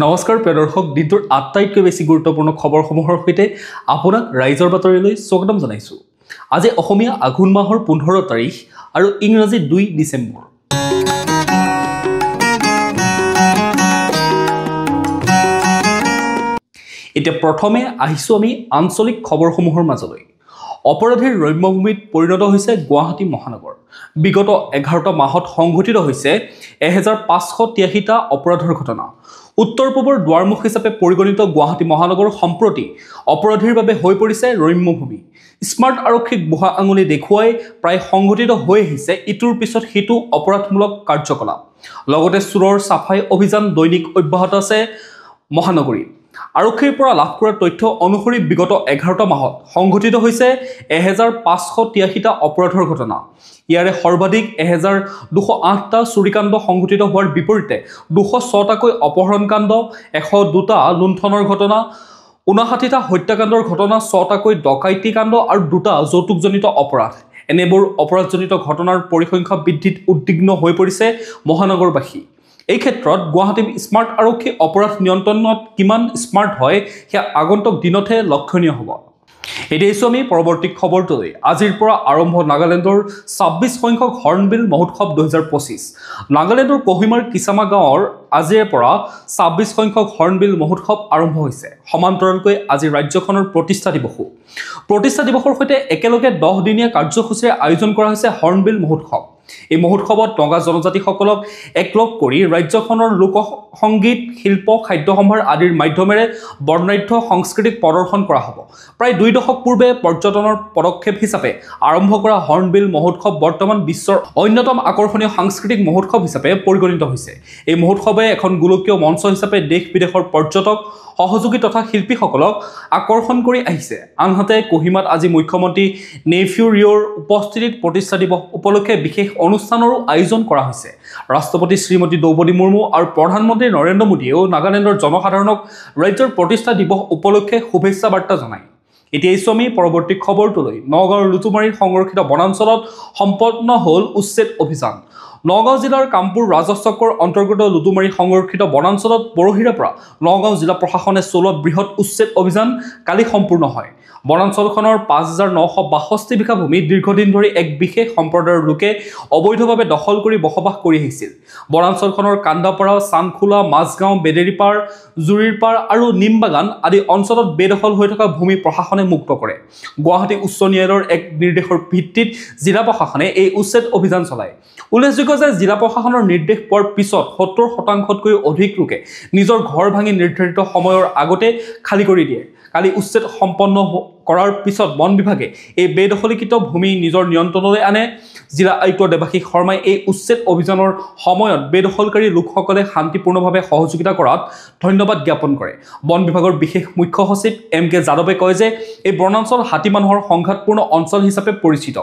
নমস্কাৰ প্ৰিয় দৰ্শক, দিনটোৰ আটাইতকৈ বেছি গুৰুত্বপূৰ্ণ খবৰসমূহৰ সৈতে আপোনাক ৰাইজৰ বাতৰিলৈ স্বাগতম জনাইছোঁ। আজি অসমীয়া আঘোণ মাহৰ 15 তাৰিখ আৰু ইংৰাজী 2 ডিচেম্বৰ। এতিয়া প্ৰথমে আহিছোঁ আমি আঞ্চলিক খবৰসমূহৰ মাজলৈ। অপৰাধীৰ ৰম্যভূমিত পৰিণত হৈছে গুৱাহাটী মহানগৰ। বিগত 11টা মাহত সংঘটিত হৈছে 1583টা অপৰাধৰ ঘটনা। উত্তৰ পূবৰ দুৱাৰমুখ হিচাপে পৰিগণিত গুৱাহাটী মহানগৰ সম্প্ৰতি অপৰাধীৰ বাবে হৈ পৰিছে ৰম্যভূমি। স্মাৰ্ট আৰক্ষীক বুঢ়া আঙুলি দেখুৱাই প্ৰায় সংঘটিত হৈ আহিছে ইটোৰ পিছত সিটো অপৰাধমূলক কাৰ্যকলাপ। লগতে চোৰৰ চাফাই অভিযান দৈনিক অব্যাহত আছে মহানগৰীত। আৰক্ষীৰ পৰা লাভ কৰা তথ্য অনুসৰি বিগত 11টা মাহত সংঘটিত হৈছে 1583টা অপৰাধৰ ঘটনা। ইয়াৰে সৰ্বাধিক 1208টা চুৰিকাণ্ড সংঘটিত হোৱাৰ বিপৰীতে 206টাকৈ অপহৰণকাণ্ড, 102টা লুণ্ঠনৰ ঘটনা, 59টা হত্যাকাণ্ডৰ ঘটনা, 6টাকৈ ডকাইতি কাণ্ড আৰু 2টা যৌতুকজনিত অপৰাধ। এনেবোৰ অপৰাধজনিত ঘটনাৰ পৰিসংখ্যা বৃদ্ধিত উদ্বিগ্ন হৈ পৰিছে মহানগৰবাসী। এই ক্ষেত্ৰত গুৱাহাটী স্মাৰ্ট আৰক্ষী অপৰাধ নিয়ন্ত্ৰণত কিমান স্মাৰ্ট হয় সেয়া আগন্তুক দিনতহে লক্ষণীয় হ'ব। এতিয়া আহিছোঁ আমি পৰৱৰ্তী খবৰটোলৈ। আজিৰ পৰা আৰম্ভ নাগালেণ্ডৰ 26 সংখ্যক হৰ্ণবিল মহোৎসৱ 2025। নাগালেণ্ডৰ কোহিমাৰ কিচামা গাঁৱৰ আজিৰে পৰা 26 সংখ্যক হৰ্ণবিল মহোৎসৱ আৰম্ভ হৈছে। সমান্তৰালকৈ আজি ৰাজ্যখনৰ প্ৰতিষ্ঠা দিৱসো। প্ৰতিষ্ঠা দিৱসৰ সৈতে একেলগে 10 দিনীয়া কাৰ্যসূচীৰে আয়োজন কৰা হৈছে হৰ্ণবিল মহোৎসৱ। এই মহোৎসৱত নগা জনজাতিসকলক একলগ কৰি ৰাজ্যখনৰ লোকসংগীত, শিল্প, খাদ্য সম্ভাৰ আদিৰ মাধ্যমেৰে বৰ্ণাঢ্য সাংস্কৃতিক প্ৰদৰ্শন কৰা হ'ব। প্ৰায় 2 দশক পূৰ্বে পৰ্যটনৰ পদক্ষেপ হিচাপে আৰম্ভ কৰা হৰ্ণবিল মহোৎসৱ বৰ্তমান বিশ্বৰ অন্যতম আকৰ্ষণীয় সাংস্কৃতিক মহোৎসৱ হিচাপে পৰিগণিত হৈছে। এই মহোৎসৱে এখন গোলকীয় মঞ্চ হিচাপে দেশ বিদেশৰ পৰ্যটক, সহযোগী তথা শিল্পীসকলক আকৰ্ষণ কৰি আহিছে। আনহাতে কোহিমাত আজি মুখ্যমন্ত্ৰী নেইফিউ ৰিঅ'ৰ উপস্থিতিত প্ৰতিষ্ঠা দিৱস উপলক্ষে বিশেষ অনুষ্ঠানৰো আয়োজন কৰা হৈছে। ৰাষ্ট্ৰপতি শ্ৰীমতী দ্ৰৌপদী মুৰ্মু আৰু প্ৰধানমন্ত্ৰী নৰেন্দ্ৰ মোদীয়েও নাগালেণ্ডৰ জনসাধাৰণক ৰাজ্যৰ প্ৰতিষ্ঠা দিৱস উপলক্ষে শুভেচ্ছা বাৰ্তা জনায়। এতিয়া আহিছোঁ আমি পৰৱৰ্তী খবৰটোলৈ। নগাঁৱৰ লুটুমাৰীৰ সংৰক্ষিত বনাঞ্চলত সম্পন্ন হ'ল উচ্ছেদ অভিযান। নগাঁও জিলাৰ কামপুৰ ৰাজহ চক্ৰৰ অন্তৰ্গত লুটুমাৰী সংৰক্ষিত বনাঞ্চলত পৰহিৰে পৰা নগাঁও জিলা প্ৰশাসনে চলোৱা বৃহৎ উচ্ছেদ অভিযান কালি সম্পূৰ্ণ হয়। বনাঞ্চলখনৰ 5962 বিঘা ভূমি দীৰ্ঘদিন ধৰি এক বিশেষ সম্প্ৰদায়ৰ লোকে অবৈধভাৱে দখল কৰি বসবাস কৰি আহিছিল। বনাঞ্চলখনৰ কান্দাপাৰা, চানখোলা, মাজগাঁও, বেদেৰীপাৰ, জুৰিৰপাৰ আৰু নিমবাগান আদি অঞ্চলত বেদখল হৈ থকা ভূমি প্ৰশাসনে মুক্ত কৰে। গুৱাহাটী উচ্চ ন্যায়ালয়ৰ এক নিৰ্দেশৰ ভিত্তিত জিলা প্ৰশাসনে এই উচ্ছেদ অভিযান চলায়। উল্লেখযোগ্য যে জিলা প্ৰশাসনৰ নিৰ্দেশ পোৱাৰ পিছত 70%তকৈ অধিক লোকে নিজৰ ঘৰ ভাঙি নিৰ্ধাৰিত সময়ৰ আগতে খালী কৰি দিয়ে। কালি উচ্ছেদ সম্পন্ন কৰাৰ পিছত বন বিভাগে এই বেদখলীকৃত ভূমি নিজৰ নিয়ন্ত্ৰণলৈ আনে। জিলা আয়ুক্ত দেৱাশীষ শৰ্মাই এই উচ্ছেদ অভিযানৰ সময়ত বেদখলকাৰী লোকসকলে শান্তিপূৰ্ণভাৱে সহযোগিতা কৰাত ধন্যবাদ জ্ঞাপন কৰে। বন বিভাগৰ বিশেষ মুখ্য সচিব MK যাদৱে কয় যে এই বনাঞ্চল হাতী মানুহৰ সংঘাতপূৰ্ণ অঞ্চল হিচাপে পৰিচিত।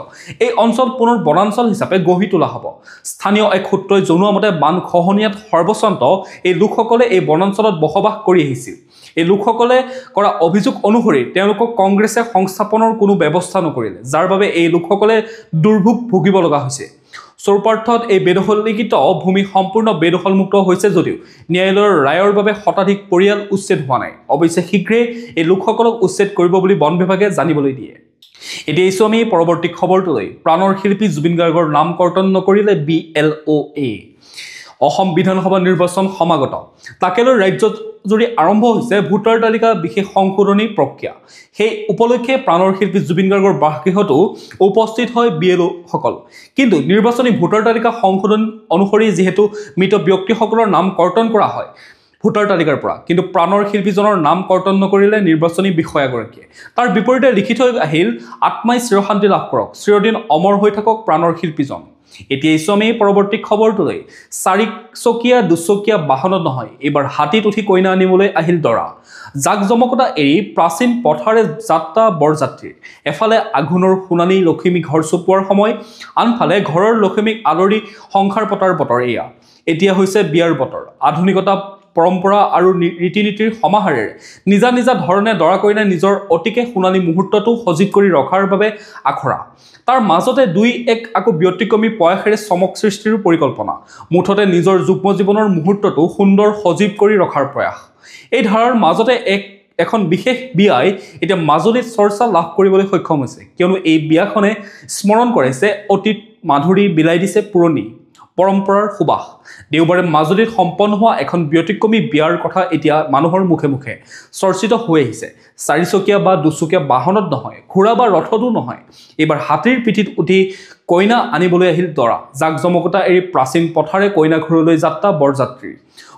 এই অঞ্চল পুনৰ বনাঞ্চল হিচাপে গঢ়ি তোলা হ'ব। স্থানীয় এক সূত্ৰই জনোৱা মতে বান খহনীয়াত সৰ্বস্বান্ত এই লোকসকলে এই বনাঞ্চলত বসবাস কৰি আহিছিল। এই লোকসকলে কৰা অভিযোগ অনুসৰি তেওঁলোকক কংগ্ৰেছে সংস্থাপনৰ কোনো ব্যৱস্থা নকৰিলে, যাৰ বাবে এই লোকসকলে দুৰ্ভোগ ভুগিব লগা হৈছে। চৌপাৰ্থত এই বেদখলীকৃত ভূমি সম্পূৰ্ণ বেদখলমুক্ত হৈছে যদিও ন্যায়ালয়ৰ ৰায়ৰ বাবে শতাধিক পৰিয়াল উচ্ছেদ হোৱা নাই। অৱশ্যে শীঘ্ৰেই এই লোকসকলক উচ্ছেদ কৰিব বুলি বন বিভাগে জানিবলৈ দিয়ে। এতিয়া আহিছোঁ আমি পৰৱৰ্তী খবৰটোলৈ। প্ৰাণৰ শিল্পী জুবিন গাৰ্গৰ নাম কৰ্তন নকৰিলে BLOA। অসম বিধানসভা নিৰ্বাচন সমাগত। তাকে লৈ ৰাজ্যজুৰি আৰম্ভ হৈছে ভোটাৰ তালিকা বিশেষ সংশোধনী প্ৰক্ৰিয়া। সেই উপলক্ষে প্ৰাণৰ শিল্পী জুবিন গাৰ্গৰ বাসগৃহতো উপস্থিত হয় BLOসকল। কিন্তু নিৰ্বাচনী ভোটাৰ তালিকা সংশোধন অনুসৰি যিহেতু মৃত ব্যক্তিসকলৰ নাম কৰ্তন কৰা হয় ভোটাৰ তালিকাৰ পৰা, কিন্তু প্ৰাণৰ শিল্পীজনৰ নাম কৰ্তন নকৰিলে নিৰ্বাচনী বিষয়াগৰাকীয়ে। তাৰ বিপৰীতে লিখি থৈ আহিল, আত্মাই চিৰশান্তি লাভ কৰক, চিৰদিন অমৰ হৈ থাকক প্ৰাণৰ শিল্পীজন। এতিয়া আহিছোঁ আমি পৰৱৰ্তী খবৰটোলৈ। 4চকীয়া 2চকীয়া বাহনত নহয়, এইবাৰ হাতীত উঠি কইনা আনিবলৈ আহিল দৰা। জাক জমকতা এৰি প্ৰাচীন পথাৰে যাত্ৰা বৰযাত্ৰীৰ। এফালে আঘোণৰ সোণালী লখিমী ঘৰ চপোৱাৰ সময়, আনফালে ঘৰৰ লখিমীক আদৰি সংসাৰ পতাৰ বতৰ। এতিয়া হৈছে বিয়াৰ বতৰ। আধুনিকতা পৰম্পৰা আৰু ৰীতি নীতিৰ সমাহাৰেৰে নিজা নিজা ধৰণে দৰা কইনাই নিজৰ অতিকে সোণালী মুহূৰ্তটো সজীৱ কৰি ৰখাৰ বাবে আখৰা তাৰ মাজতে দুই এক আকৌ ব্যতিক্ৰমী প্ৰয়াসেৰে চমক সৃষ্টিৰ পৰিকল্পনা মুঠতে নিজৰ যুগ্ম জীৱনৰ মুহূৰ্তটো সুন্দৰ সজীৱ কৰি ৰখাৰ প্ৰয়াস এই ধাৰাৰ মাজতে এখন বিশেষ বিয়াই এতিয়া মাজুলীত চৰ্চা লাভ কৰিবলৈ সক্ষম হৈছে কিয়নো এই বিয়াখনে স্মৰণ কৰিছে অতীত মাধুৰী বিলাই দিছে পুৰণি পৰম্পৰাৰ সুবাস দেওবাৰে মাজুলীত সম্পন্ন হোৱা এখন ব্যতিক্ৰমী বিয়াৰ কথা এতিয়া মানুহৰ মুখে মুখে চৰ্চিত হৈ আহিছে চাৰিচকীয়া বা দুচকীয়া বাহনত নহয় ঘোঁৰা বা ৰথতো নহয় এইবাৰ হাতীৰ পিঠিত উঠি কইনা আনিবলৈ আহিল দৰা জাকজমকতা এৰি প্ৰাচীন পথাৰে কইনা ঘৰলৈ যাত্ৰা বৰযাত্ৰী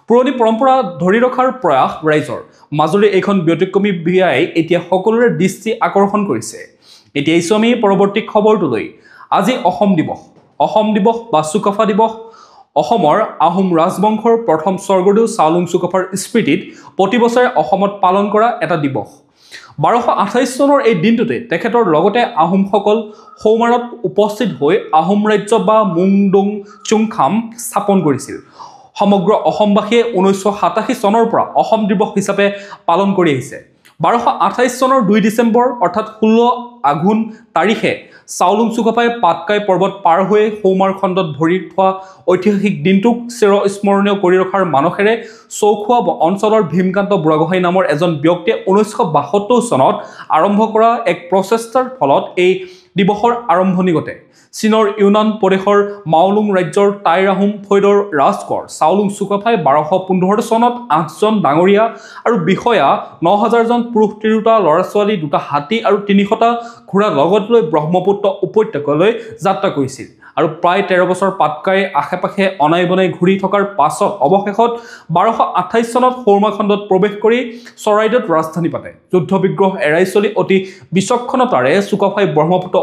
পুৰণি পৰম্পৰা ধৰি ৰখাৰ প্ৰয়াস ৰাইজৰ মাজুলীৰ এইখন ব্যতিক্ৰমী বিয়াই এতিয়া সকলোৰে দৃষ্টি আকৰ্ষণ কৰিছে এতিয়া এইছো আমি পৰৱৰ্তী খবৰটোলৈ আজি অসম দিৱস বা চুকাফা দিৱস অসমৰ আহোম ৰাজবংশৰ প্ৰথম স্বৰ্গদেউ চাওলুং চুকাফাৰ স্মৃতিত প্ৰতি বছৰে অসমত পালন কৰা এটা দিৱস 1228 চনৰ এই দিনটোতে তেখেতৰ লগতে আহোমসকল সৌমাৰত উপস্থিত হৈ আহোম ৰাজ্য বা মুংডুং চুংখাম স্থাপন কৰিছিল সমগ্ৰ অসমবাসীয়ে 1987 চনৰ পৰা অসম দিৱস হিচাপে পালন কৰি আহিছে 1228 চনৰ 2 ডিচেম্বৰ অৰ্থাৎ 16 আঘোণ তাৰিখে চাওলুং চুকাফাই পাটকাই পৰ্বত পাৰ হৈ সৌমাৰ খণ্ডত ভৰি থোৱা ঐতিহাসিক দিনটোক চিৰস্মৰণীয় কৰি ৰখাৰ মানসেৰে চৌখোৱা অঞ্চলৰ ভীমকান্ত বুঢ়াগোহাঁই নামৰ এজন ব্যক্তিয়ে 1972 চনত আৰম্ভ কৰা এক প্ৰচেষ্টাৰ ফলত এই দিৱসৰ আৰম্ভণি ঘটে চীনৰ ইউনান প্ৰদেশৰ মাওলুং ৰাজ্যৰ টাই আহোম ফৈদৰ ৰাজকোঁৱৰ চাওলুং চুকাফাই 1215 চনত 8জন ডাঙৰীয়া আৰু বিষয়া 9000 জন পুৰুষ তিৰোতা ল'ৰা ছোৱালী 2টা হাতী আৰু 300টা ঘোঁৰা লগত লৈ ব্ৰহ্মপুত্ৰ উপত্যকালৈ যাত্ৰা কৰিছিল আৰু প্ৰায় 13 বছৰ পাটকাই আশে-পাশে অনাই বনাই ঘূৰি থকাৰ পাছত অৱশেষত 1228 চনত সৌমাখণ্ডত প্ৰৱেশ কৰি চৰাইদেউত ৰাজধানী পাতে যুদ্ধ বিগ্ৰহ এৰাই চলি অতি বিচক্ষণতাৰে চুকাফাই ব্ৰহ্মপুত্ৰ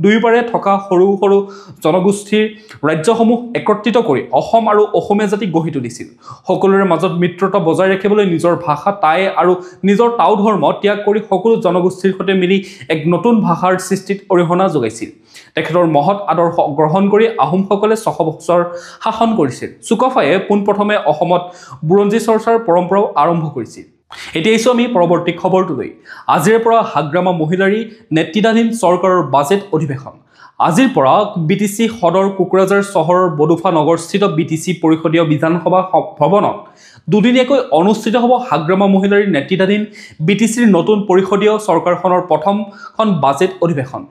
দুয়োপাৰে থকা সৰু সৰু জনগোষ্ঠীৰ ৰাজ্যসমূহ একত্ৰিত কৰি অসম আৰু অসমীয়া জাতি গঢ়ি তুলিছিল সকলোৰে মাজত মিত্ৰতা বজাই ৰাখিবলৈ নিজৰ ভাষা টাই আৰু নিজৰ টাও ধৰ্ম ত্যাগ কৰি সকলো জনগোষ্ঠীৰ সৈতে মিলি এক নতুন ভাষাৰ সৃষ্টিত অৰিহণা যোগাইছিল তেখেতৰ মহৎ আদৰ্শ গ্ৰহণ কৰি আহোমসকলে 600 বছৰ শাসন কৰিছিল চুকাফায়ে পোনপ্ৰথমে অসমত বুৰঞ্জী চৰ্চাৰ পৰম্পৰাও আৰম্ভ কৰিছিল এতিয়া এইছো আমি পৰৱৰ্তী খবৰটোলৈ আজিৰ পৰা হাগ্ৰামা মহিলাৰী নেতৃত্বাধীন চৰকাৰৰ বাজেট অধিৱেশন আজিৰ পৰা বিটিসি সদৰ কুকুৰাঝাৰ চহৰৰ বডুফা নগৰস্থিত বিটিসি পৰিষদীয় বিধানসভা ভৱনত দুদিনীয়াকৈ অনুষ্ঠিত হ'ব হাগ্ৰামা মহিলাৰীৰ নেতৃত্বাধীন বিটিসিৰ নতুন পৰিষদীয় চৰকাৰখনৰ প্ৰথমখন বাজেট অধিৱেশন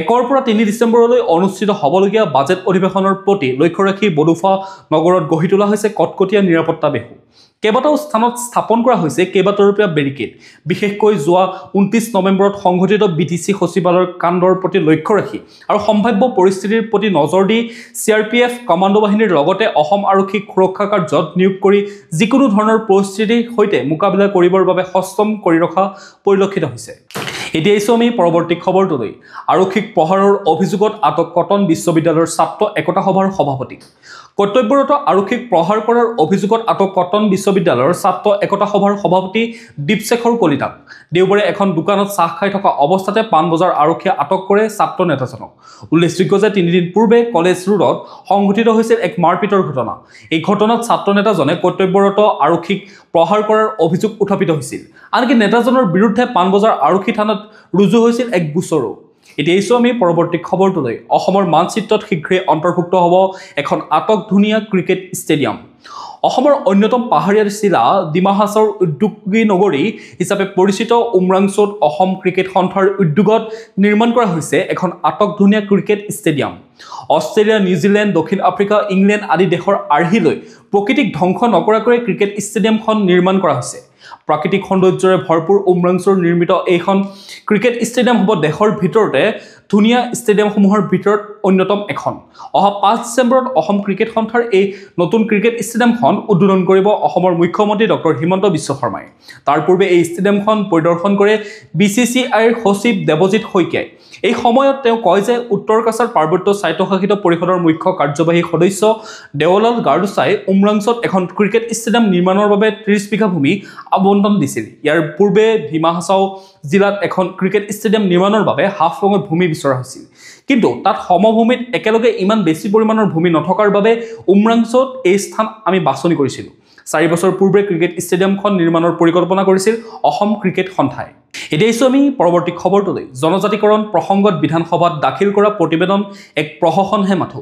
1 পৰা 3 ডিচেম্বৰলৈ অনুষ্ঠিত হ'বলগীয়া বাজেট অধিৱেশনৰ প্ৰতি লক্ষ্য ৰাখি বডুফা নগৰত গঢ়ি তোলা হৈছে কটকটীয়া নিৰাপত্তা বেহু কেইবাটাও স্থানত স্থাপন কৰা হৈছে কেইবাতৰপীয়া বেৰিকেড বিশেষকৈ যোৱা 29 নৱেম্বৰত সংঘটিত বিটিসি সচিবালয়ৰ কাণ্ডৰ প্ৰতি লক্ষ্য ৰাখি আৰু সম্ভাৱ্য পৰিস্থিতিৰ প্ৰতি নজৰ দি CRPF কমাণ্ডো বাহিনীৰ লগতে অসম আৰক্ষীক সুৰক্ষা কাৰ্যত নিয়োগ কৰি যিকোনো ধৰণৰ পৰিস্থিতিৰ সৈতে মোকাবিলা কৰিবৰ বাবে সক্ষম কৰি ৰখা পৰিলক্ষিত হৈছে এতিয়া এইছো আমি পৰৱৰ্তী খবৰটোলৈ আৰক্ষীক প্ৰহাৰৰ অভিযোগত আটক কটন বিশ্ববিদ্যালয়ৰ ছাত্ৰ একতা সভাৰ সভাপতি কৰ্তব্যৰত আৰক্ষীক প্ৰহাৰ কৰাৰ অভিযোগত আটক কটন বিশ্ববিদ্যালয়ৰ ছাত্ৰ একতা সভাৰ সভাপতি দীপশেখৰ কলিতাক দেওবাৰে এখন দোকানত চাহ খাই থকা অৱস্থাতে পাণবজাৰ আৰক্ষীয়ে আটক কৰে ছাত্ৰ নেতাজনক উল্লেখযোগ্য যে 3 দিন পূৰ্বে কলেজ ৰোডত সংঘটিত হৈছিল এক মাৰপিটৰ ঘটনা এই ঘটনাত ছাত্ৰ নেতাজনে কৰ্তব্যৰত আৰক্ষীক প্ৰহাৰ কৰাৰ অভিযোগ উত্থাপিত হৈছিল আনকি নেতাজনৰ বিৰুদ্ধে পাণবজাৰ আৰক্ষী থানাত ৰুজু হৈছিল এক গোচৰো এতিয়া এইছো আমি পৰৱৰ্তী খবৰটোলৈ অসমৰ মানচিত্ৰত শীঘ্ৰে অন্তৰ্ভুক্ত হ'ব এখন আটকধুনীয়া ক্ৰিকেট ষ্টেডিয়াম অসমৰ অন্যতম পাহাৰীয়া জিলা ডিমা হাছাওৰ উদ্যোগী নগৰী হিচাপে পৰিচিত উমৰাংচুত অসম ক্ৰিকেট সন্থাৰ উদ্যোগত নিৰ্মাণ কৰা হৈছে এখন আটকধুনীয়া ক্ৰিকেট ষ্টেডিয়াম অষ্ট্ৰেলিয়া নিউজিলেণ্ড দক্ষিণ আফ্ৰিকা ইংলেণ্ড আদি দেশৰ আৰ্হিলৈ প্ৰকৃতিক ধ্বংস নকৰাকৈ ক্ৰিকেট ষ্টেডিয়ামখন নিৰ্মাণ কৰা হৈছে প্ৰাকৃতিক সৌন্দৰ্যৰে ভৰপূৰ উমৰাংচুৰ নিৰ্মিত এইখন ক্ৰিকেট ষ্টেডিয়াম হ'ব দেশৰ ভিতৰতে ধুনীয়া ষ্টেডিয়ামসমূহৰ ভিতৰত অন্যতম এখন অহা 5 ডিচেম্বৰত অসম ক্ৰিকেট সন্থাৰ এই নতুন ক্ৰিকেট ষ্টেডিয়ামখন উদ্বোধন কৰিব অসমৰ মুখ্যমন্ত্ৰী ডক্টৰ হিমন্ত বিশ্ব শৰ্মাই তাৰ পূৰ্বে এই ষ্টেডিয়ামখন পৰিদৰ্শন কৰে BCCIৰ সচিব দেৱজিৎ শইকীয়াই এই সময়ত তেওঁ কয় যে উত্তৰ কাছাৰ পাৰ্বত্য স্বায়ত্তশাসিত পৰিষদৰ মুখ্য কাৰ্যবাহী সদস্য দেৱলাল গাৰ্ডুছাই উমৰাংচুত এখন ক্ৰিকেট ষ্টেডিয়াম নিৰ্মাণৰ বাবে 30 বিঘা ভূমি আবণ্টন দিছিল ইয়াৰ পূৰ্বে ডিমা হাছাও জিলাত এখন ক্ৰিকেট ষ্টেডিয়াম নিৰ্মাণৰ বাবে হাফলঙত ভূমি বিচৰা হৈছিল কিন্তু তাত সমভূমিত একেলগে ইমান বেছি পৰিমাণৰ ভূমি নথকাৰ বাবে উমৰাংচুত এই স্থান আমি বাছনি কৰিছিলোঁ 4 বছৰ পূৰ্বে ক্ৰিকেট ষ্টেডিয়ামখন নিৰ্মাণৰ পৰিকল্পনা কৰিছিল অসম ক্ৰিকেট সন্থাই। এতিয়া আহিছোঁ আমি পৰৱৰ্তী খবৰটোলৈ। জনজাতিকৰণ প্ৰসংগত বিধানসভাত দাখিল কৰা প্ৰতিবেদন এক প্ৰহসনহে মাথো।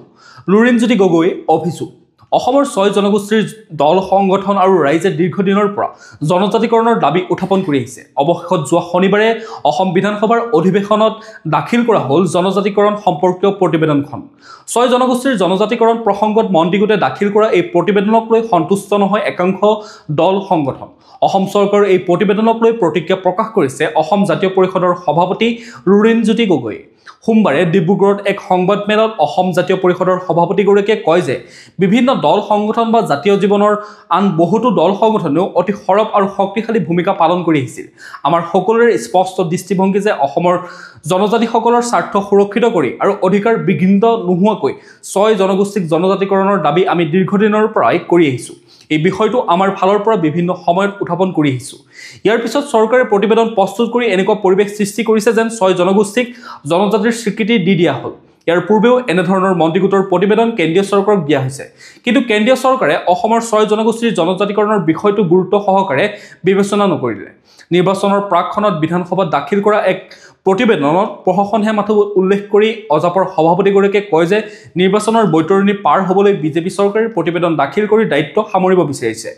লুৰিণজ্যোতি গগৈ অভিযোগ। অসমৰ 6 জনগোষ্ঠীৰ দল সংগঠন আৰু ৰাইজে দীৰ্ঘদিনৰ পৰা জনজাতিকৰণৰ দাবী উত্থাপন কৰি আহিছে। অৱশেষত যোৱা শনিবাৰে অসম বিধানসভাৰ অধিৱেশনত দাখিল কৰা হ'ল জনজাতিকৰণ সম্পৰ্কীয় প্ৰতিবেদনখন। 6 জনগোষ্ঠীৰ জনজাতিকৰণ প্ৰসংগত মন্ত্ৰীগোটে দাখিল কৰা এই প্ৰতিবেদনক লৈ সন্তুষ্ট নহয় একাংশ দল সংগঠন। অসম চৰকাৰৰ এই প্ৰতিবেদনক লৈ প্ৰতিক্ৰিয়া প্ৰকাশ কৰিছে অসম জাতীয় পৰিষদৰ সভাপতি লুৰিণজ্যোতি গগৈয়ে। সোমবাৰে ডিব্ৰুগড়ত এক সংবাদমেলত অসম জাতীয় পৰিষদৰ সভাপতিগৰাকীয়ে কয় যে বিভিন্ন দল সংগঠন বা জাতীয় জীৱনৰ আন বহুতো দল সংগঠনেও অতি সৰব আৰু শক্তিশালী ভূমিকা পালন কৰি আহিছিল। আমাৰ সকলোৰে স্পষ্ট দৃষ্টিভংগী যে অসমৰ জনজাতিসকলৰ স্বাৰ্থ সুৰক্ষিত কৰি আৰু অধিকাৰ বিঘ্নিত নোহোৱাকৈ 6 জনগোষ্ঠীক জনজাতিকৰণৰ দাবী আমি দীৰ্ঘদিনৰ পৰাই কৰি আহিছোঁ। এই বিষয়টো আমাৰ ফালৰ পৰা বিভিন্ন সময়ত উত্থাপন কৰি আহিছোঁ। ইয়াৰ পিছত চৰকাৰে প্ৰতিবেদন প্ৰস্তুত কৰি এনেকুৱা পৰিৱেশ সৃষ্টি কৰিছে যেন 6 জনগোষ্ঠীক জনজাতিৰ স্বীকৃতি দি দিয়া হ'ল। ইয়াৰ পূৰ্বেও এনেধৰণৰ মন্ত্ৰীগোটৰ প্ৰতিবেদন কেন্দ্ৰীয় চৰকাৰক দিয়া হৈছে, কিন্তু কেন্দ্ৰীয় চৰকাৰে অসমৰ 6 জনগোষ্ঠীৰ জনজাতিকৰণৰ বিষয়টো গুৰুত্ব সহকাৰে বিবেচনা নকৰিলে। নিৰ্বাচনৰ প্ৰাকখনত বিধানসভাত দাখিল কৰা এক প্ৰতিবেদনত প্ৰহসনহে মাথো উল্লেখ কৰি অজাপৰ সভাপতিগৰাকীয়ে কয় যে নিৰ্বাচনৰ বৈতৰণি পাৰ হ'বলৈ বিজেপি চৰকাৰে প্ৰতিবেদন দাখিল কৰি দায়িত্ব সামৰিব বিচাৰিছে।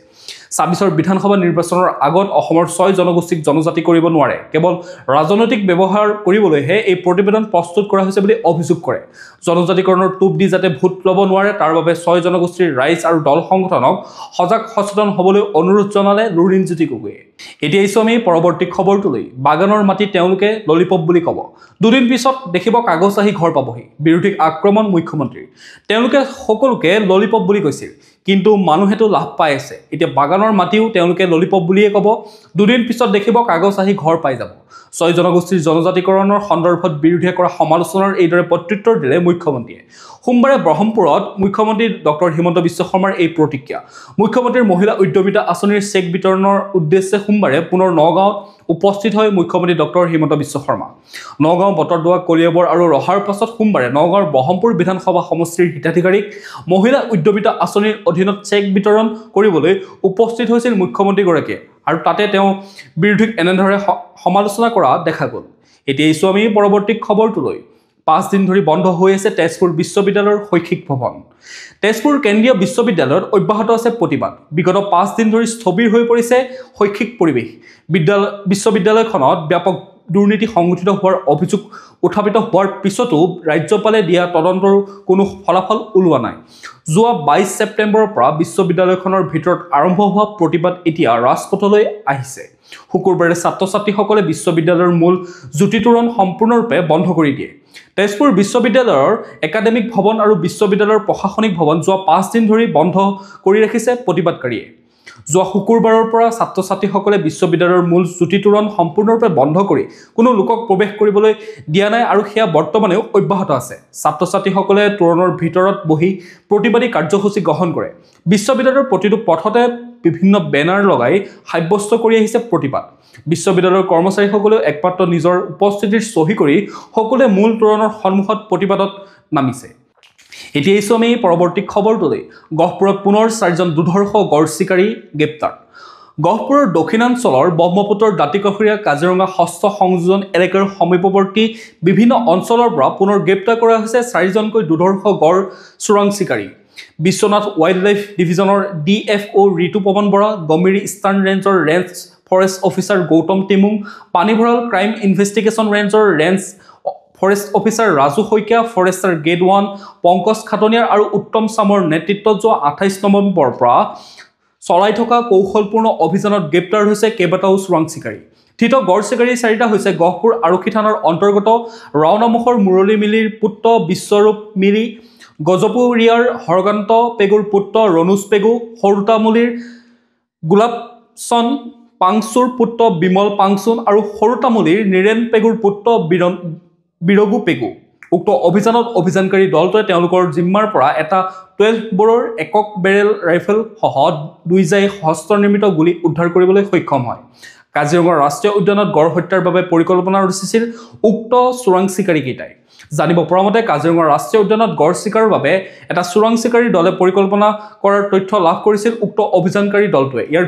26 বিধানসভা নিৰ্বাচনৰ আগত অসমৰ 6 জনগোষ্ঠীক জনজাতি কৰিব নোৱাৰে। কেৱল ৰাজনৈতিক ব্যৱহাৰ কৰিবলৈহে এই প্ৰতিবেদন প্ৰস্তুত কৰা হৈছে বুলি অভিযোগ কৰে। জনজাতিকৰণৰ টোপ দি যাতে ভোট ল'ব নোৱাৰে তাৰ বাবে 6 জনগোষ্ঠীৰ ৰাইজ আৰু দল সংগঠনক সজাগ সচেতন হ'বলৈ অনুৰোধ জনালে লুৰিণজ্যোতি গগৈয়ে। এতিয়া আহিছোঁ আমি পৰৱৰ্তী খবৰটোলৈ। বাগানৰ মাটি তেওঁলোকে ললিপপ বুলি ক'ব। দুদিন পিছত দেখিব কাগজ আহি ঘৰ পাবহি। বিৰোধীক আক্ৰমণ মুখ্যমন্ত্ৰীৰ। তেওঁলোকে সকলোকে ললিপপ বুলি কৈছিল, কিন্তু মানুহেতো লাভ পাই আছে। এতিয়া বাগানৰ মাটিও তেওঁলোকে ললিপপ বুলিয়ে ক'ব। দুদিন পিছত দেখিব কাগজ আহি ঘৰ পাই যাব। 6 জনগোষ্ঠীৰ জনজাতিকৰণৰ সন্দৰ্ভত বিৰোধীয়ে কৰা সমালোচনাৰ এইদৰে প্ৰত্যুত্তৰ দিলে মুখ্যমন্ত্ৰীয়ে। সোমবাৰে ব্ৰহ্মপুৰত মুখ্যমন্ত্ৰী ডক্টৰ হিমন্ত বিশ্ব শৰ্মাৰ এই প্ৰতিক্ৰিয়া। মুখ্যমন্ত্ৰীৰ মহিলা উদ্যমিতা আঁচনিৰ চেক বিতৰণৰ উদ্দেশ্যে সোমবাৰে পুনৰ নগাঁৱত উপস্থিত হয় মুখ্যমন্ত্ৰী ডক্টৰ হিমন্ত বিশ্ব শৰ্মা। নগাঁও, বটদ্ৰৱা, কলিয়াবৰ আৰু ৰহাৰ পাছত সোমবাৰে নগাঁৱৰ ব্ৰহ্মপুৰ বিধানসভা সমষ্টিৰ হিতাধিকাৰীক মহিলা উদ্যমিতা আঁচনিৰ অধীনত চেক বিতৰণ কৰিবলৈ উপস্থিত হৈছিল মুখ্যমন্ত্ৰীগৰাকীয়ে, আৰু তাতে তেওঁ বিৰোধীক এনেদৰে সমালোচনা কৰা দেখা গ'ল। এতিয়া আহিছোঁ আমি পৰৱৰ্তী খবৰটোলৈ। 5 দিন ধৰি বন্ধ হৈ আছে তেজপুৰ বিশ্ববিদ্যালয়ৰ শৈক্ষিক ভৱন। তেজপুৰ কেন্দ্ৰীয় বিশ্ববিদ্যালয়ত অব্যাহত আছে প্ৰতিবাদ। বিগত 5 দিন ধৰি স্থবিৰ হৈ পৰিছে শৈক্ষিক পৰিৱেশ। বিশ্ববিদ্যালয়খনত ব্যাপক দুৰ্নীতি সংঘটিত হোৱাৰ অভিযোগ উত্থাপিত হোৱাৰ পিছতো ৰাজ্যপালে দিয়া তদন্তৰ কোনো ফলাফল ওলোৱা নাই। যোৱা 22 ছেপ্টেম্বৰৰ পৰা বিশ্ববিদ্যালয়খনৰ ভিতৰত আৰম্ভ হোৱা প্ৰতিবাদ এতিয়া ৰাজপথলৈ আহিছে। শুকুৰবাৰে ছাত্ৰ-ছাত্ৰীসকলে বিশ্ববিদ্যালয়ৰ মূল জ্যোতিতোৰণ সম্পূৰ্ণৰূপে বন্ধ কৰি দিয়ে। তেজপুৰ বিশ্ববিদ্যালয়ৰ একাডেমিক ভৱন আৰু বিশ্ববিদ্যালয়ৰ প্ৰশাসনিক ভৱন যোৱা 5 দিন ধৰি বন্ধ কৰি ৰাখিছে প্ৰতিবাদকাৰীয়ে। যোৱা শুকুৰবাৰৰ পৰা ছাত্ৰ-ছাত্ৰীসকলে বিশ্ববিদ্যালয়ৰ মূল জ্যোতিতোৰণ সম্পূৰ্ণৰূপে বন্ধ কৰি কোনো লোকক প্ৰৱেশ কৰিবলৈ দিয়া নাই আৰু সেয়া বৰ্তমানেও অব্যাহত আছে। ছাত্ৰ-ছাত্ৰীসকলে তোৰণৰ ভিতৰত বহি প্ৰতিবাদী কাৰ্যসূচী গ্ৰহণ কৰে। বিশ্ববিদ্যালয়ৰ প্ৰতিটো পথতে বিভিন্ন বেনাৰ লগাই সাব্যস্ত কৰি আহিছে প্ৰতিবাদ। বিশ্ববিদ্যালয়ৰ কৰ্মচাৰীসকলেও একমাত্ৰ নিজৰ উপস্থিতিৰ চহী কৰি সকলোৱে মূল তোৰণৰ সন্মুখত প্ৰতিবাদত নামিছে। এতিয়া আহিছোঁ আমি পৰৱৰ্তী খবৰটোলৈ। গহপুৰত পুনৰ 4জন দুৰ্ধৰ্ষ গড় চিকাৰী গ্ৰেপ্তাৰ। গহপুৰৰ দক্ষিণাঞ্চলৰ ব্ৰহ্মপুত্ৰৰ দাঁতিকাষৰীয়া কাজিৰঙা ষষ্ঠ সংযোজন এলেকাৰ সমীপৱৰ্তী বিভিন্ন অঞ্চলৰ পৰা পুনৰ গ্ৰেপ্তাৰ কৰা হৈছে 4জনকৈ দুৰ্ধৰ্ষ গড় চোৰাং চিকাৰী। বিশ্বনাথ ৱাইল্ড লাইফ ডিভিজনৰ DFO Rituparan Bora, Gomiri eastern ranger range forest officer Gautam Temung, Panibharal crime investigation ranger range forest officer Raju Saikia, forester grade 1 Pankaj Khataniar আৰু উত্তম চামৰ নেতৃত্বত যোৱা 28 নৱেম্বৰৰ পৰা চলাই থকা কৌশলপূৰ্ণ অভিযানত গ্ৰেপ্তাৰ হৈছে কেইবাটাও চোৰাং চিকাৰী। ধৃত গড় চিকাৰী 4টা হৈছে গহপুৰ আৰক্ষী থানাৰ অন্তৰ্গত ৰাওনামুখৰ মুৰলী মিলিৰ পুত্ৰ বিশ্বৰূপ মিলি, গজপুৰীয়াৰ হৰকান্ত পেগুৰ পুত্ৰ ৰণোজ পেগু, সৰুতামুলিৰ গোলাপচন পাংচুৰ পুত্ৰ বিমল পাংচুন আৰু সৰুতামুলিৰ নীৰেণ পেগুৰ পুত্ৰ বিৰগু পেগু। উক্ত অভিযানত অভিযানকাৰী দলটোৱে তেওঁলোকৰ জিম্মাৰ পৰা এটা 12 বৰৰ একক বেৰেল ৰাইফেল সহ 2 জাই হস্তনিৰ্মিত গুলী উদ্ধাৰ কৰিবলৈ সক্ষম হয়। কাজিৰঙা ৰাষ্ট্ৰীয় উদ্যানত গড় হত্যাৰ বাবে পৰিকল্পনা ৰচিছিল উক্ত চোৰাং চিকাৰীকেইটাই। জানিব পৰা মতে কাজিৰঙা ৰাষ্ট্ৰীয় উদ্যানত গড় চিকাৰৰ বাবে এটা চোৰাং চিকাৰী দলে পৰিকল্পনা কৰাৰ তথ্য লাভ কৰিছিল উক্ত অভিযানকাৰী দলটোৱে। ইয়াৰ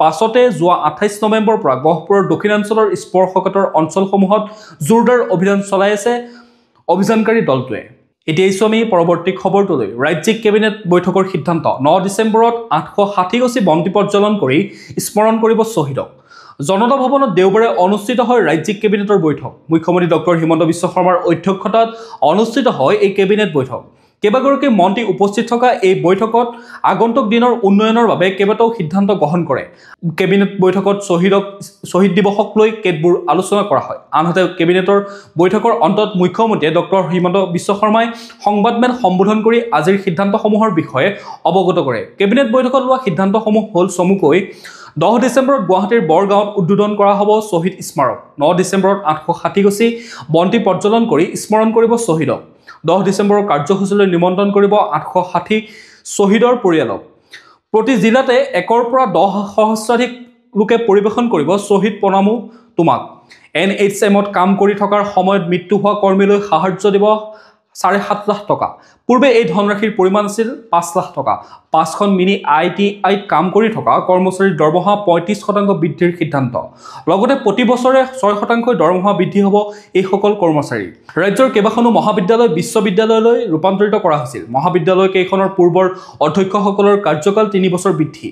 পাছতে যোৱা 28 নৱেম্বৰৰ পৰা গহপুৰৰ দক্ষিণাঞ্চলৰ স্পৰ্শকাতৰ অঞ্চলসমূহত জোৰদাৰ অভিযান চলাই আছে অভিযানকাৰী দলটোৱে। এতিয়া আমি পৰৱৰ্তী খবৰটোলৈ। ৰাজ্যিক কেবিনেট বৈঠকৰ সিদ্ধান্ত 9 ডিচেম্বৰত 860 গছি বন্তি প্ৰজ্বলন কৰি স্মৰণ কৰিব শ্বহীদক। জনতা ভৱনত দেওবাৰে অনুষ্ঠিত হয় ৰাজ্যিক কেবিনেটৰ বৈঠক। মুখ্যমন্ত্ৰী ডক্টৰ হিমন্ত বিশ্ব শৰ্মাৰ অধ্যক্ষতাত অনুষ্ঠিত হয় এই কেবিনেট বৈঠক। কেইবাগৰাকী মন্ত্ৰী উপস্থিত থকা এই বৈঠকত আগন্তুক দিনৰ উন্নয়নৰ বাবে কেইবাটাও সিদ্ধান্ত গ্ৰহণ কৰে। কেবিনেট বৈঠকত শ্বহীদ দিৱসক লৈ কেতবোৰ আলোচনা কৰা হয়। আনহাতে কেবিনেটৰ বৈঠকৰ অন্তত মুখ্যমন্ত্ৰীয়ে ডক্টৰ হিমন্ত বিশ্ব শৰ্মাই সংবাদমেল সম্বোধন কৰি আজিৰ সিদ্ধান্তসমূহৰ বিষয়ে অৱগত কৰে। কেবিনেট বৈঠকত লোৱা সিদ্ধান্তসমূহ হ'ল চমুকৈ 10 ডিচেম্বৰত গুৱাহাটীৰ বৰগাঁৱত উদ্বোধন কৰা হ'ব শ্বহীদ স্মাৰক। 9 ডিচেম্বৰত 860 গছি বন্তি প্ৰজ্বলন কৰি স্মৰণ কৰিব শ্বহীদক। 10 ডিচেম্বৰৰ কাৰ্যসূচীলৈ নিমন্ত্ৰণ কৰিব 860 শ্বহীদৰ পৰিয়ালক। প্ৰতি জিলাতে 1ৰ পৰা 10 সহস্ৰাধিক লোকে পৰিৱেশন কৰিব শ্বহীদ প্ৰণামো তোমাক। NHMত কাম কৰি থকাৰ সময়ত মৃত্যু হোৱা কৰ্মীলৈ সাহায্য দিব 7.5 লাখ টকা। পূৰ্বে এই ধনৰাশিৰ পৰিমাণ আছিল 5 লাখ টকা। 5খন মিনি ITIত কাম কৰি থকা কৰ্মচাৰীৰ দৰমহা 35% বৃদ্ধিৰ সিদ্ধান্ত। লগতে প্ৰতি বছৰে 6% দৰমহা বৃদ্ধি হ'ব এইসকল কৰ্মচাৰী। ৰাজ্যৰ কেইবাখনো মহাবিদ্যালয় বিশ্ববিদ্যালয়লৈ ৰূপান্তৰিত কৰা হৈছিল। মহাবিদ্যালয় কেইখনৰ পূৰ্বৰ অধ্যক্ষসকলৰ কাৰ্যকাল 3 বছৰ বৃদ্ধি।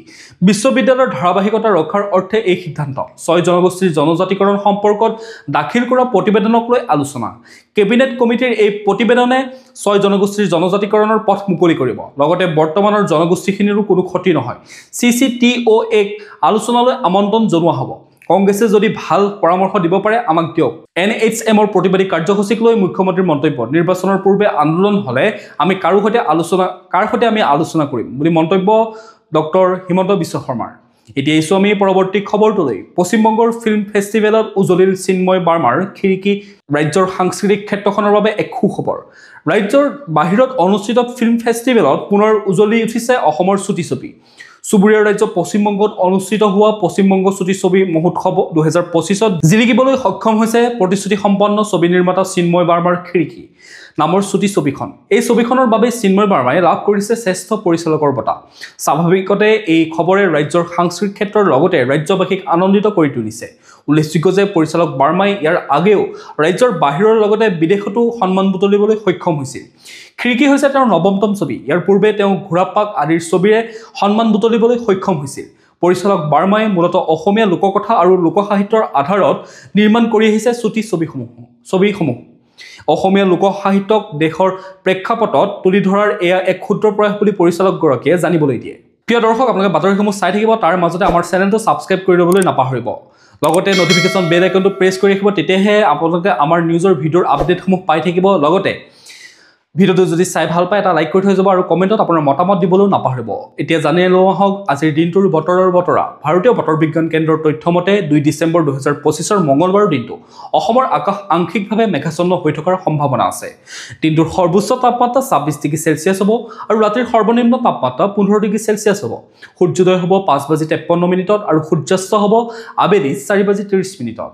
বিশ্ববিদ্যালয়ৰ ধাৰাবাহিকতা ৰক্ষাৰ অৰ্থে এই সিদ্ধান্ত। 6 জনগোষ্ঠীৰ জনজাতিকৰণ সম্পৰ্কত দাখিল কৰা প্ৰতিবেদনক লৈ আলোচনা। কেবিনেট কমিটিৰ এই প্ৰতিবেদনে 6 জনগোষ্ঠীৰ জনজাতিকৰণৰ পথ মুকলি কৰিব। লগতে বৰ্তমানৰ জনগোষ্ঠীখিনিৰো কোনো ক্ষতি নহয়। CCTOক আলোচনালৈ আমন্ত্ৰণ জনোৱা হ'ব। কংগ্ৰেছে যদি ভাল পৰামৰ্শ দিব পাৰে আমাক দিয়ক। NHMৰ প্ৰতিবাদী কাৰ্যসূচীক লৈ মুখ্যমন্ত্ৰীৰ মন্তব্য। নিৰ্বাচনৰ পূৰ্বে আন্দোলন হ'লে আমি কাৰ সৈতে আমি আলোচনা কৰিম বুলি মন্তব্য ডক্টৰ হিমন্ত বিশ্ব শৰ্মাৰ। এতিয়া আমি পৰৱৰ্তী খবৰটোলৈ। পশ্চিমবংগৰ ফিল্ম ফেষ্টিভেলত উজলিল চিন্ময় বাৰ্মাৰ খিৰিকী। ৰাজ্যৰ সাংস্কৃতিক ক্ষেত্ৰখনৰ বাবে এক সুখবৰ। ৰাজ্যৰ বাহিৰত অনুষ্ঠিত ফিল্ম ফেষ্টিভেলত পুনৰ উজলি উঠিছে অসমৰ চুটি ছবি। চুবুৰীয়া ৰাজ্য পশ্চিমবংগত অনুষ্ঠিত হোৱা পশ্চিমবংগ চুটি ছবি মহোৎসৱ 2025ত জিলিকিবলৈ সক্ষম হৈছে প্ৰতিশ্ৰুতি সম্পন্ন ছবি নিৰ্মাতা চিন্ময় বাৰ্মাৰ খিৰিকী নামৰ চুটি ছবিখন। এই ছবিখনৰ বাবে চিন্ময় বাৰ্মাই লাভ কৰিছে শ্ৰেষ্ঠ পৰিচালকৰ বঁটা। স্বাভাৱিকতে এই খবৰে ৰাজ্যৰ সাংস্কৃতিক ক্ষেত্ৰৰ লগতে ৰাজ্যবাসীক আনন্দিত কৰি তুলিছে। উল্লেখযোগ্য যে পৰিচালক বাৰ্মাই ইয়াৰ আগেও ৰাজ্যৰ বাহিৰৰ লগতে বিদেশতো সন্মান বুটলিবলৈ সক্ষম হৈছিল। খিৰিকী হৈছে তেওঁৰ 9মতম ছবি। ইয়াৰ পূৰ্বে তেওঁ ঘোঁৰাপাক আদিৰ ছবিৰে সন্মান বুটলিবলৈ সক্ষম হৈছিল। পৰিচালক বাৰ্মাই মূলতঃ অসমীয়া লোককথা আৰু লোকসাহিত্যৰ আধাৰত নিৰ্মাণ কৰি আহিছে চুটি ছবিসমূহ। অসমীয়া লোকসাহিত্যক দেশৰ প্ৰেক্ষাপটত তুলি ধৰাৰ এয়া এক ক্ষুদ্ৰ প্ৰয়াস বুলি পৰিচালকগৰাকীয়ে জানিবলৈ দিয়ে। প্ৰিয় দৰ্শক, আপোনালোকে বাতৰিসমূহ চাই থাকিব, তাৰ মাজতে আমাৰ চেনেলটো ছাবস্ক্ৰাইব কৰি ল'বলৈ নাপাহৰিব। লগতে নটিফিকেশ্যন বেল আইকনটো প্ৰেছ কৰি ৰাখিব, তেতিয়াহে আপোনালোকে আমাৰ নিউজৰ ভিডিঅ'ৰ আপডেটসমূহ পাই থাকিব। লগতে ভিডিঅ'টো যদি চাই ভাল পায় এটা লাইক কৰি থৈ যাব আৰু কমেণ্টত আপোনাৰ মতামত দিবলৈও নাপাহৰিব। এতিয়া জানি লোৱা হওক আজিৰ দিনটোৰ বতৰৰ বতৰা। ভাৰতীয় বতৰ বিজ্ঞান কেন্দ্ৰৰ তথ্যমতে 2 ডিচেম্বৰ 2025ৰ মঙলবাৰৰ দিনটো অসমৰ আকাশ আংশিকভাৱে মেঘাচ্ছন্ন হৈ থকাৰ সম্ভাৱনা আছে। দিনটোৰ সৰ্বোচ্চ তাপমাত্ৰা 26 ডিগ্ৰী চেলছিয়াছ হ'ব আৰু ৰাতিৰ সৰ্বনিম্ন তাপমাত্ৰা 15 ডিগ্ৰী চেলছিয়াছ হ'ব। সূৰ্যোদয় হ'ব 5:53 আৰু সূৰ্যাস্ত হ'ব আবেলি 4:30।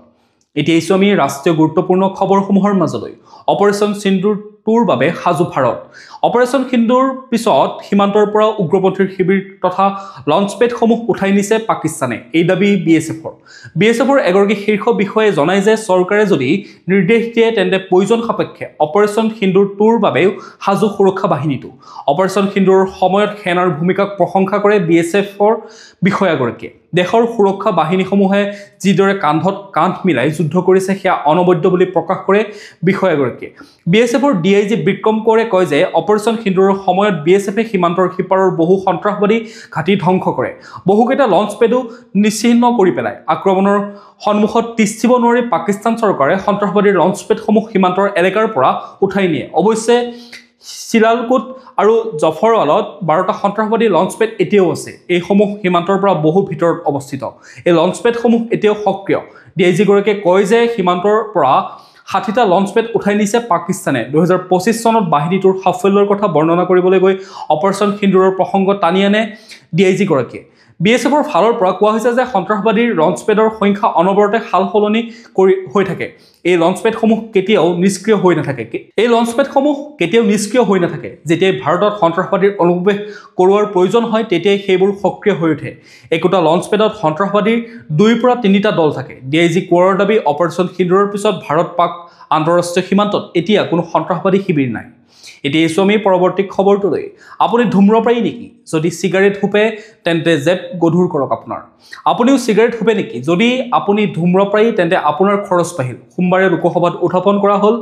এতিয়া আমি ৰাষ্ট্ৰীয় গুৰুত্বপূৰ্ণ খবৰসমূহৰ মাজলৈ। অপাৰেশ্যন সিন্দুৰটোৰ বাবে সাজু ভাৰত। অপাৰেশ্যন সিন্দুৰ পিছত সীমান্তৰ পৰা উগ্ৰপন্থীৰ শিবিৰ তথা লঞ্চপেডসমূহ উঠাই নিছে পাকিস্তানে। এই দাবী BSFৰ এগৰাকী শীৰ্ষ বিষয়াই জনায় যে চৰকাৰে যদি নিৰ্দেশ দিয়ে তেন্তে প্ৰয়োজন সাপেক্ষে অপাৰেশ্যন সিন্দুৰটোৰ বাবেও সাজু সুৰক্ষা বাহিনীটো। অপাৰেশ্যন সিন্দুৰৰ সময়ত সেনাৰ ভূমিকাক প্ৰশংসা কৰে BSFৰ বিষয়াগৰাকীয়ে। দেশৰ সুৰক্ষা বাহিনীসমূহে যিদৰে কান্ধত কান্ধ মিলাই যুদ্ধ কৰিছে সেয়া অনবদ্য বুলি প্ৰকাশ কৰে বিষয়াগৰাকীয়ে। BSFৰ DIG বিক্ৰম কোঁৱৰে কয় যে অপাৰেশ্যন সিন্দুৰৰ সময়ত BSFে সীমান্তৰ সিপাৰৰ বহু সন্ত্ৰাসবাদী ঘাটি ধ্বংস কৰে, বহুকেইটা লঞ্চপেডো নিশ্চিহ্ন কৰি পেলায়। আক্ৰমণৰ সন্মুখত তিষ্ঠিব নোৱাৰি পাকিস্তান চৰকাৰে সন্ত্ৰাসবাদীৰ লঞ্চপেডসমূহ সীমান্তৰ এলেকাৰ পৰা উঠাই নিয়ে। অৱশ্যে চিলালকোট আৰু জফৰৱালত 12টা সন্ত্ৰাসবাদী লঞ্চপেড এতিয়াও আছে। এইসমূহ সীমান্তৰ পৰা বহু ভিতৰত অৱস্থিত। এই লঞ্চপেডসমূহ এতিয়াও সক্ৰিয়। DIG-গৰাকীয়ে কয় যে সীমান্তৰ পৰা 60টা লঞ্চপেড উঠাই নিছে পাকিস্তানে। 2025 চনত বাহিনীটোৰ সাফল্যৰ কথা বৰ্ণনা কৰিবলৈ গৈ অপাৰেশ্যন সিন্দুৰৰ প্ৰসংগ টানি আনে DIG-গৰাকীয়ে। BSFৰ ফালৰ পৰা কোৱা হৈছে যে সন্ত্ৰাসবাদীৰ লঞ্চপেডৰ সংখ্যা অনবৰতে সাল সলনি হৈ থাকে। এই লঞ্চপেডসমূহ কেতিয়াও নিষ্ক্ৰিয় হৈ নাথাকে। যেতিয়াই ভাৰতত সন্ত্ৰাসবাদীৰ অনুপ্ৰৱেশ কৰোৱাৰ প্ৰয়োজন হয় তেতিয়াই সেইবোৰ সক্ৰিয় হৈ উঠে। একোটা লঞ্চপেডত সন্ত্ৰাসবাদীৰ 2 পৰা 3টা দল থাকে। DIG কোৰৰ দাবী অপাৰেশ্যন সিন্দুৰৰ পিছত ভাৰত-পাক আন্তঃৰাষ্ট্ৰীয় সীমান্তত এতিয়া কোনো সন্ত্ৰাসবাদী শিবিৰ নাই। এতিয়া এইছো আমি পৰৱৰ্তী খবৰটোলৈ। আপুনি ধূম্ৰপায়ী নেকি? যদি চিগাৰেট হুপে তেন্তে জেপ গধুৰ কৰক আপোনাৰ। আপুনিও চিগাৰেট হুপে নেকি? যদি আপুনি ধূম্ৰপায়ী তেন্তে আপোনাৰ খৰচ বাঢ়িল। সোমবাৰে লোকসভাত উত্থাপন কৰা হ'ল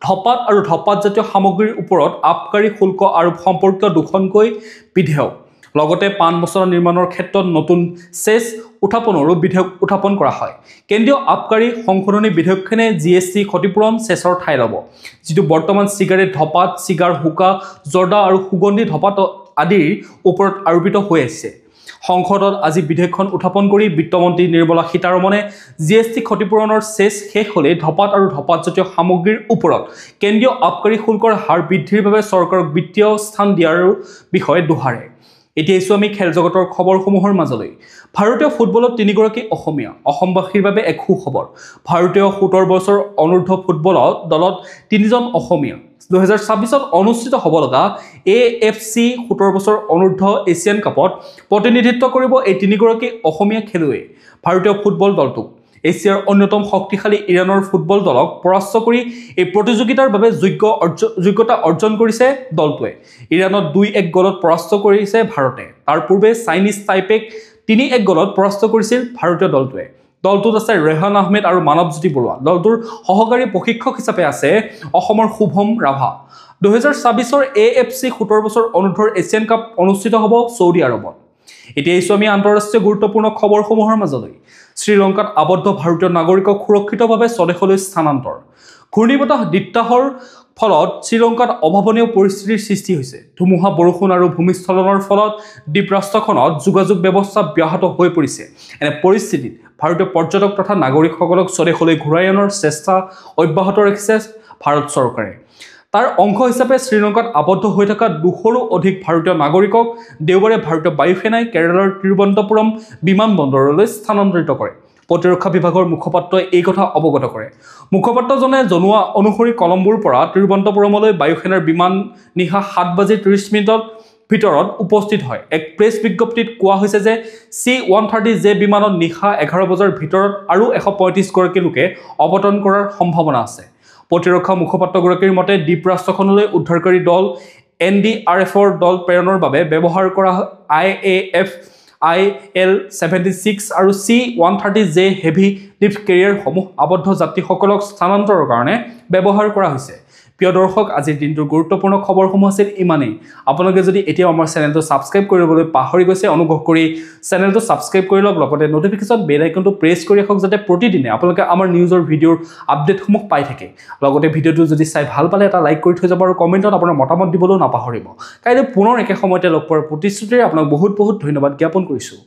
ধঁপাত আৰু ধঁপাতজাতীয় সামগ্ৰীৰ ওপৰত আবকাৰী শুল্ক আৰোপ সম্পৰ্কীয় দুখনকৈ বিধেয়ক। লগতে পান মছলা নিৰ্মাণৰ ক্ষেত্ৰত নতুন চেছ উত্থাপনৰো বিধেয়ক উত্থাপন কৰা হয়। কেন্দ্ৰীয় আবকাৰী সংশোধনী বিধেয়কখনে GST ক্ষতিপূৰণ চেছৰ ঠাই ল'ব, যিটো বৰ্তমান চিগাৰেট, ধঁপাত, চিগাৰ, হুকা, জৰ্দা আৰু সুগন্ধি ধঁপাত আদিৰ ওপৰত আৰোপিত হৈ আছে। সংসদত আজি বিধেয়কখন উত্থাপন কৰি বিত্তমন্ত্ৰী নিৰ্মলা সীতাৰমণে GST ক্ষতিপূৰণৰ চেছ শেষ হ'লে ধঁপাত আৰু ধঁপাতজাতীয় সামগ্ৰীৰ ওপৰত কেন্দ্ৰীয় আবকাৰী শুল্কৰ হাৰ বৃদ্ধিৰ বাবে চৰকাৰক বিত্তীয় স্থান দিয়াৰ বিষয়ে দোহাৰে। এতিয়া এইছো আমি খেল জগতৰ খবৰসমূহৰ মাজলৈ। ভাৰতীয় ফুটবলত 3গৰাকী অসমীয়া। অসমবাসীৰ বাবে এক সুখবৰ। ভাৰতীয় 17 বছৰ অনূৰ্ধ্ব ফুটবল দলত 3জন অসমীয়া। 2026ত অনুষ্ঠিত হ'ব লগা AFC 17 বছৰ অনূৰ্ধ্ব এছিয়ান কাপত প্ৰতিনিধিত্ব কৰিব এই 3গৰাকী অসমীয়া খেলুৱৈ। ভাৰতীয় ফুটবল দলটোক এছিয়াৰ অন্যতম শক্তিশালী ইৰাণৰ ফুটবল দলক পৰাস্ত কৰি এই প্ৰতিযোগিতাৰ বাবে যোগ্যতা অৰ্জন কৰিছে দলটোৱে। ইৰাণত 2-1 গলত পৰাস্ত কৰিছে ভাৰতে। তাৰ পূৰ্বে চাইনিজ টাইপেক 3-1 গলত পৰাস্ত কৰিছিল ভাৰতীয় দলটোৱে। দলটোত আছে ৰেহান আহমেদ আৰু মানৱজ্যোতি বৰুৱা। দলটোৰ সহকাৰী প্ৰশিক্ষক হিচাপে আছে অসমৰ শুভম ৰাভা। 2026ৰ AFC 17 বছৰ অনূৰ্ধ্বৰ এছিয়ান কাপ অনুষ্ঠিত হ'ব চৌদি আৰবত। এতিয়া এইছো আমি আন্তঃৰাষ্ট্ৰীয় গুৰুত্বপূৰ্ণ খবৰসমূহৰ মাজলৈ। শ্ৰীলংকাত আবদ্ধ ভাৰতীয় নাগৰিকক সুৰক্ষিতভাৱে স্বদেশলৈ স্থানান্তৰ। ঘূৰ্ণীবতাহ দিত্তাহৰ ফলত শ্ৰীলংকাত অভাৱনীয় পৰিস্থিতিৰ সৃষ্টি হৈছে। ধুমুহা, বৰষুণ আৰু ভূমিস্খলনৰ ফলত দ্বীপৰাষ্ট্ৰখনত যোগাযোগ ব্যৱস্থা ব্যাহত হৈ পৰিছে। এনে পৰিস্থিতিত ভাৰতীয় পৰ্যটক তথা নাগৰিকসকলক স্বদেশলৈ ঘূৰাই অনাৰ চেষ্টা অব্যাহত ৰাখিছে ভাৰত চৰকাৰে। তাৰ অংশ হিচাপে শ্ৰীলংকাত আবদ্ধ হৈ থকা 200ৰো অধিক ভাৰতীয় নাগৰিকক দেওবাৰে ভাৰতীয় বায়ুসেনাই কেৰালাৰ তিৰুৱনন্তপুৰম বিমানবন্দৰলৈ স্থানান্তৰিত কৰে। প্ৰতিৰক্ষা বিভাগৰ মুখপাত্ৰই এই কথা অৱগত কৰে। মুখপাত্ৰজনে জনোৱা অনুসৰি কলম্বোৰ পৰা তিৰুৱনন্তপুৰমলৈ বায়ুসেনাৰ বিমান নিশা 7:30 ভিতৰত উপস্থিত হয়। এক প্ৰেছ বিজ্ঞপ্তিত কোৱা হৈছে যে C-130J বিমানত নিশা 11 বজাৰ ভিতৰত আৰু 135 গৰাকী লোকে অৱতৰণ কৰাৰ সম্ভাৱনা আছে। প্ৰতিৰক্ষা মুখপাত্ৰগৰাকীৰ মতে দ্বীপৰাষ্ট্ৰখনলৈ উদ্ধাৰকাৰী দল NDRFৰ দল প্ৰেৰণৰ বাবে ব্যৱহাৰ কৰা IAF IL-76 আৰু C-130J হেভি লিফ্ট কেৰিয়াৰসমূহ আবদ্ধ যাত্ৰীসকলক স্থানান্তৰৰ কাৰণে ব্যৱহাৰ কৰা হৈছে। প্ৰিয় দৰ্শক, আজিৰ দিনটোৰ গুৰুত্বপূৰ্ণ খবৰসমূহ আছিল ইমানেই। আপোনালোকে যদি এতিয়াও আমাৰ চেনেলটো ছাবস্ক্ৰাইব কৰিবলৈ পাহৰি গৈছে, অনুগ্ৰহ কৰি চেনেলটো ছাবস্ক্ৰাইব কৰি লওক। লগতে নটিফিকেশ্যন বেল আইকনটো প্ৰেছ কৰি ৰাখক যাতে প্ৰতিদিনে আপোনালোকে আমাৰ নিউজৰ ভিডিঅ'ৰ আপডেটসমূহ পাই থাকে। লগতে ভিডিঅ'টো যদি চাই ভাল পালে এটা লাইক কৰি থৈ যাব আৰু কমেণ্টত আপোনাৰ মতামত দিবলৈও নাপাহৰিব। কাইলৈ পুনৰ একে সময়তে লগ পোৱাৰ প্ৰতিশ্ৰুতিৰে আপোনাক বহুত বহুত ধন্যবাদ জ্ঞাপন কৰিছোঁ।